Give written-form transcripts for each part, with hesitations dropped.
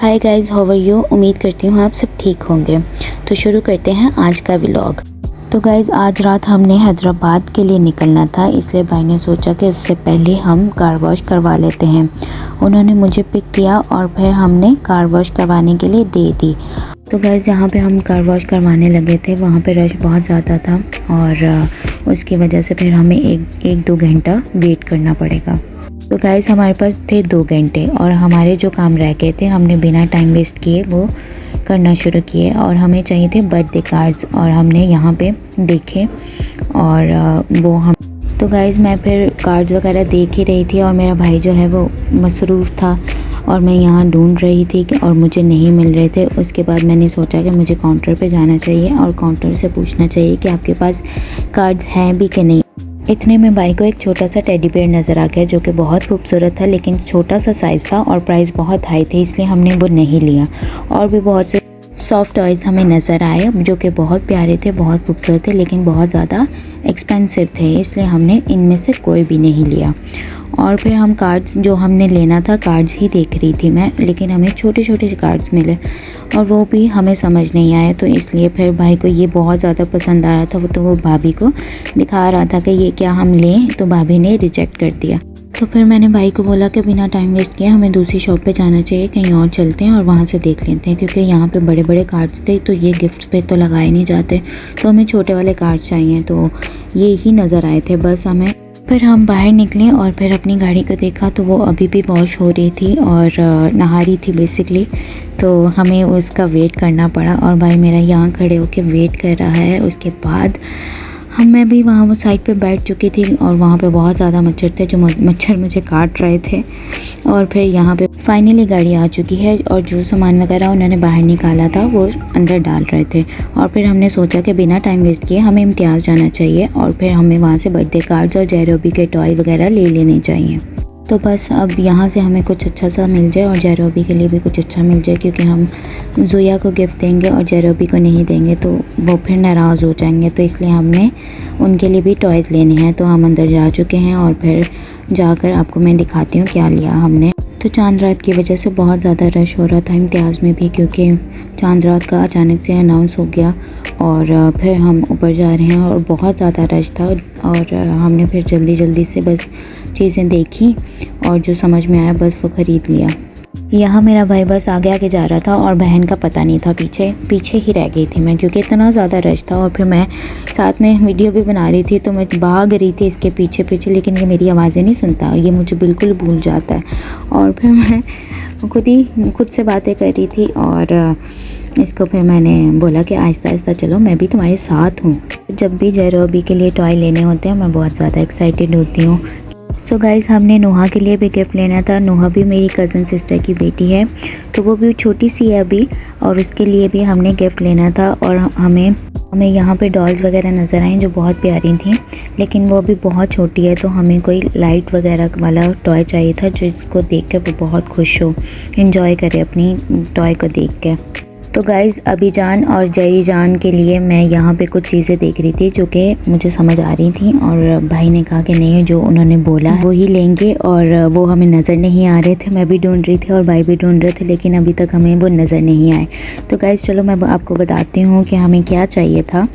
Hi guys, how are you. उम्मीद करती हूँ आप सब ठीक होंगे। तो शुरू करते हैं आज का व्लॉग। तो गाइस, आज रात हमने हैदराबाद के लिए निकलना था, इसलिए भाई ने सोचा कि उससे पहले हम कार वॉश करवा लेते हैं। उन्होंने मुझे पिक किया और फिर हमने कार वॉश करवाने के लिए दे दी। तो गाइस, जहाँ पे हम कार वॉश करवाने लगे थे वहाँ पे रश बहुत ज़्यादा था और उसकी वजह से फिर हमें एक दो घंटा वेट करना पड़ेगा। तो गाइस, हमारे पास थे 2 घंटे और हमारे जो काम रह गए थे हमने बिना टाइम वेस्ट किए वो करना शुरू किए। और हमें चाहिए थे बर्थडे कार्ड्स और हमने यहाँ पे देखे और वो हम तो गाइस, मैं फिर कार्ड्स वगैरह देख ही रही थी और मेरा भाई जो है वो मसरूफ़ था और मैं यहाँ ढूंढ रही थी और मुझे नहीं मिल रहे थे। उसके बाद मैंने सोचा कि मुझे काउंटर पे जाना चाहिए और काउंटर से पूछना चाहिए कि आपके पास कार्ड्स हैं भी कि नहीं। इतने में भाई को एक छोटा सा टेडी बेयर नज़र आ गया जो कि बहुत खूबसूरत था, लेकिन छोटा सा साइज़ था और प्राइस बहुत हाई थे, इसलिए हमने वो नहीं लिया। और भी बहुत से सॉफ्ट टॉयज़ हमें नज़र आए जो कि बहुत प्यारे थे, बहुत खूबसूरत थे, लेकिन बहुत ज़्यादा एक्सपेंसिव थे, इसलिए हमने इनमें से कोई भी नहीं लिया। और फिर हम कार्ड्स जो हमने लेना था कार्ड्स ही देख रही थी मैं, लेकिन हमें छोटे छोटे कार्ड्स मिले और वो भी हमें समझ नहीं आए। तो इसलिए फिर भाई को ये बहुत ज़्यादा पसंद आ रहा था, वो भाभी को दिखा रहा था कि ये क्या हम लें, तो भाभी ने रिजेक्ट कर दिया। तो फिर मैंने भाई को बोला कि बिना टाइम वेस्ट किए हमें दूसरी शॉप पे जाना चाहिए, कहीं और चलते हैं और वहाँ से देख लेते हैं, क्योंकि यहाँ पे बड़े बड़े कार्ड्स थे तो ये गिफ्ट पे तो लगाए नहीं जाते, तो हमें छोटे वाले कार्ड्स चाहिए। तो ये ही नज़र आए थे बस हमें। फिर हम बाहर निकले और फिर अपनी गाड़ी को देखा तो वो अभी भी वॉश हो रही थी और नहा रही थी बेसिकली, तो हमें उसका वेट करना पड़ा और भाई मेरा यहाँ खड़े होकर वेट कर रहा है। उसके बाद मैं भी वहाँ वो साइड पे बैठ चुकी थी और वहाँ पे बहुत ज़्यादा मच्छर थे, जो मच्छर मुझे काट रहे थे। और फिर यहाँ पे फाइनली गाड़ी आ चुकी है और जो सामान वगैरह उन्होंने बाहर निकाला था वो अंदर डाल रहे थे। और फिर हमने सोचा कि बिना टाइम वेस्ट किए हमें इम्तियाज़ जाना चाहिए और फिर हमें वहाँ से बर्थडे कार्ड्स और जेरोबी के टॉय वगैरह ले लेने चाहिए। तो बस अब यहाँ से हमें कुछ अच्छा सा मिल जाए और जेरोबी के लिए भी कुछ अच्छा मिल जाए, क्योंकि हम ज़ोया को गिफ्ट देंगे और जेरोबी को नहीं देंगे तो वो फिर नाराज़ हो जाएंगे, तो इसलिए हमने उनके लिए भी टॉयज़ लेने हैं। तो हम अंदर जा चुके हैं और फिर जाकर आपको मैं दिखाती हूँ क्या लिया हमने। तो चांद रात की वजह से बहुत ज़्यादा रश हो रहा था इम्तियाज़ में भी, क्योंकि चांद रात का अचानक से अनाउंस हो गया और फिर हम ऊपर जा रहे हैं और बहुत ज़्यादा रश था। और हमने फिर जल्दी से बस चीज़ें देखी और जो समझ में आया बस वो ख़रीद लिया। यहाँ मेरा भाई बस आगे जा रहा था और बहन का पता नहीं था, पीछे ही रह गई थी मैं, क्योंकि इतना ज़्यादा रश था। और फिर मैं साथ में वीडियो भी बना रही थी तो मैं भाग रही थी इसके पीछे, लेकिन ये मेरी आवाज़ें नहीं सुनता, ये मुझे बिल्कुल भूल जाता है। और फिर मैं खुद से बातें कर रही थी और इसको फिर मैंने बोला कि आहिस्ता चलो, मैं भी तुम्हारे साथ हूँ। जब भी जेरोबी के लिए टॉय लेने होते हैं मैं बहुत ज़्यादा एक्साइटेड होती हूँ। सो गाइज़, हमने नोहा के लिए भी गिफ्ट लेना था। नोहा भी मेरी कज़न सिस्टर की बेटी है, तो वो भी छोटी सी है अभी, और उसके लिए भी हमने गिफ्ट लेना था। और हमें यहाँ पे डॉल्स वगैरह नज़र आई जो बहुत प्यारी थी, लेकिन वो भी बहुत छोटी है, तो हमें कोई लाइट वगैरह वाला टॉय चाहिए था जिसको देख कर वो बहुत खुश हो, एंजॉय करे अपनी टॉय को देख के। तो गाइज़, अभी जान और जरी जान के लिए मैं यहाँ पे कुछ चीज़ें देख रही थी जो कि मुझे समझ आ रही थी, और भाई ने कहा कि नहीं, जो उन्होंने बोला वो ही लेंगे, और वो हमें नज़र नहीं आ रहे थे। मैं भी ढूंढ रही थी और भाई भी ढूंढ रहे थे, लेकिन अभी तक हमें वो नज़र नहीं आए। तो गाइज़ चलो मैं आपको बताती हूँ कि हमें क्या चाहिए था।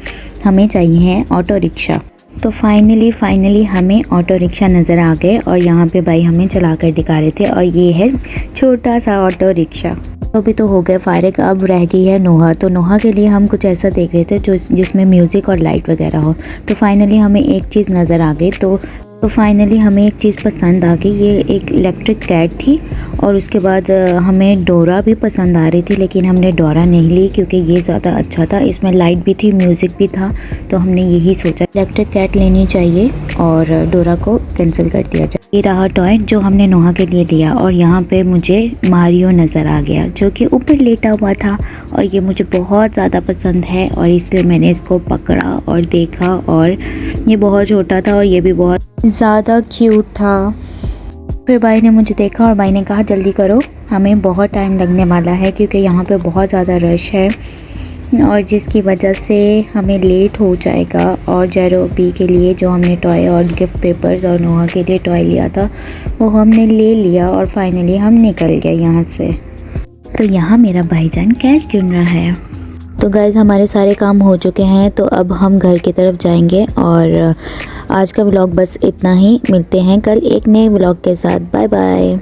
हमें चाहिए ऑटो रिक्शा। तो फाइनली हमें ऑटो रिक्शा नज़र आ गए और यहाँ पे भाई हमें चला कर दिखा रहे थे, और ये है छोटा सा ऑटो रिक्शा। तो अभी तो हो गए फारिग, अब रह गई है नोहा। तो नोहा के लिए हम कुछ ऐसा देख रहे थे जिसमें म्यूज़िक और लाइट वगैरह हो। तो फाइनली हमें एक चीज़ नज़र आ गई, तो फाइनली हमें एक चीज़ पसंद आ गई। ये एक इलेक्ट्रिक कैट थी और उसके बाद हमें डोरा भी पसंद आ रही थी, लेकिन हमने डोरा नहीं ली क्योंकि ये ज़्यादा अच्छा था, इसमें लाइट भी थी, म्यूज़िक भी था। तो हमने यही सोचा इलेक्ट्रिक कैट लेनी चाहिए और डोरा को कैंसिल कर दिया जाए। ये रहा टॉय जो हमने नोहा के लिए लिया, और यहाँ पे मुझे मारियो नज़र आ गया जो कि ऊपर लेटा हुआ था, और ये मुझे बहुत ज़्यादा पसंद है और इसलिए मैंने इसको पकड़ा और देखा, और ये बहुत छोटा था और ये भी बहुत ज़्यादा क्यूट था। फिर भाई ने मुझे देखा और भाई ने कहा जल्दी करो, हमें बहुत टाइम लगने वाला है क्योंकि यहाँ पे बहुत ज़्यादा रश है और जिसकी वजह से हमें लेट हो जाएगा। और जेरोबी के लिए जो हमने टॉय और गिफ्ट पेपर्स और नोहा के लिए टॉय लिया था वो हमने ले लिया और फाइनली हम निकल गए यहाँ से। तो यहाँ मेरा भाईजान कैश गिन रहा है। तो गाइज़ हमारे सारे काम हो चुके हैं, तो अब हम घर की तरफ जाएंगे और आज का व्लॉग बस इतना ही। मिलते हैं कल एक नए व्लॉग के साथ। Bye bye.